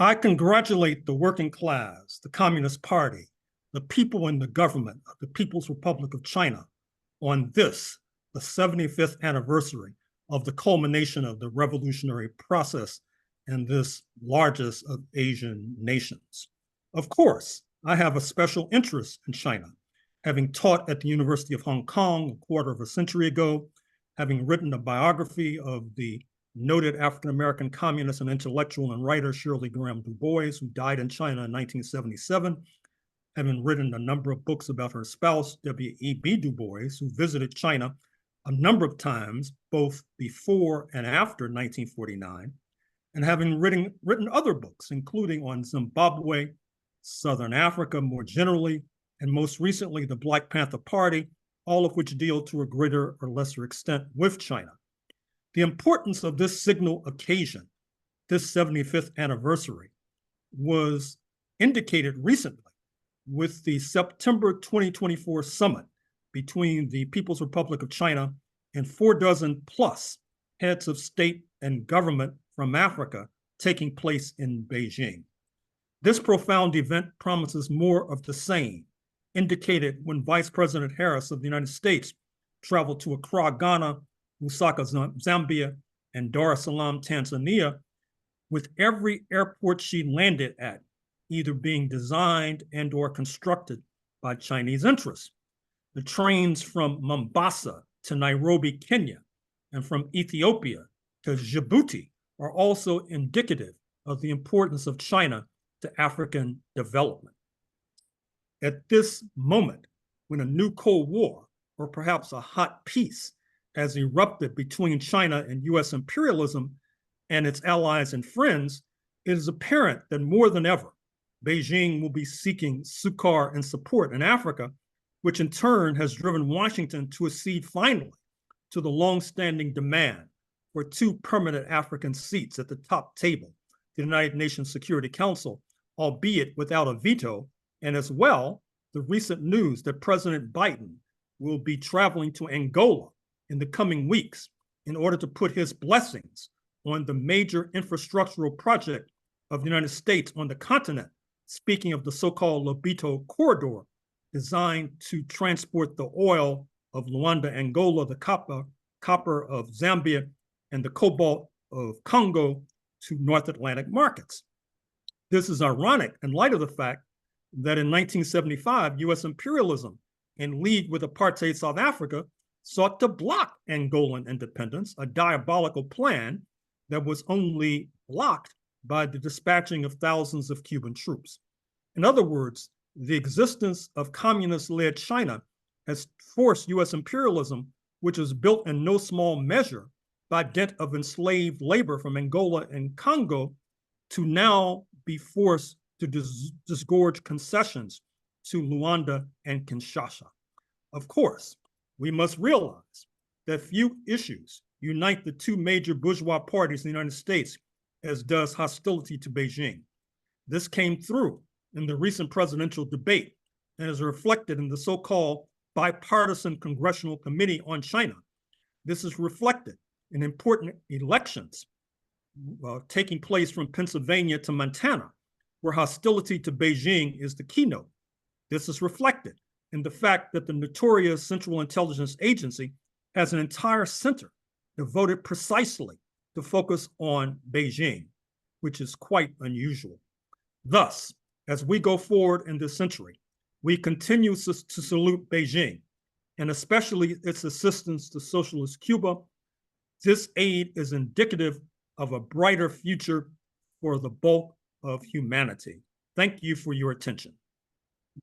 I congratulate the working class, the Communist Party, the people in the government of the People's Republic of China on this, the 75th anniversary of the culmination of the revolutionary process in this largest of Asian nations. Of course, I have a special interest in China, having taught at the University of Hong Kong a quarter of a century ago, having written a biography of the noted African-American communist and intellectual and writer Shirley Graham Du Bois, who died in China in 1977, having written a number of books about her spouse, W.E.B. Du Bois, who visited China a number of times, both before and after 1949, and having written other books, including on Zimbabwe, Southern Africa more generally, and most recently, the Black Panther Party, all of which deal to a greater or lesser extent with China. The importance of this signal occasion, this 75th anniversary, was indicated recently with the September 2024 summit between the People's Republic of China and 4 plus heads of state and government from Africa taking place in Beijing. This profound event promises more of the same, indicated when Vice President Harris of the United States traveled to Accra, Ghana, Lusaka, Zambia, and Dar es Salaam, Tanzania, with every airport she landed at either being designed and or constructed by Chinese interests. The trains from Mombasa to Nairobi, Kenya, and from Ethiopia to Djibouti are also indicative of the importance of China to African development. At this moment, when a new Cold War, or perhaps a hot peace, has erupted between China and US imperialism and its allies and friends, it is apparent that more than ever, Beijing will be seeking succor and support in Africa, which in turn has driven Washington to accede finally to the long-standing demand for 2 permanent African seats at the top table, the United Nations Security Council, albeit without a veto, and as well, the recent news that President Biden will be traveling to Angola in the coming weeks in order to put his blessings on the major infrastructural project of the United States on the continent, speaking of the so-called Lobito Corridor, designed to transport the oil of Luanda, Angola, the copper of Zambia, and the cobalt of Congo to North Atlantic markets. This is ironic in light of the fact that in 1975, US imperialism, in league with apartheid South Africa, sought to block Angolan independence, a diabolical plan that was only blocked by the dispatching of thousands of Cuban troops. In other words, the existence of communist-led China has forced US imperialism, which was built in no small measure by dint of enslaved labor from Angola and Congo, to now be forced to disgorge concessions to Luanda and Kinshasa. Of course, we must realize that few issues unite the 2 major bourgeois parties in the United States as does hostility to Beijing. This came through in the recent presidential debate and is reflected in the so-called Bipartisan Congressional Committee on China. This is reflected in important elections taking place from Pennsylvania to Montana, where hostility to Beijing is the keynote. This is reflected in the fact that the notorious Central Intelligence Agency has an entire center devoted precisely to focus on Beijing, which is quite unusual. Thus, as we go forward in this century, we continue to salute Beijing, and especially its assistance to socialist Cuba. This aid is indicative of a brighter future for the bulk of humanity. Thank you for your attention.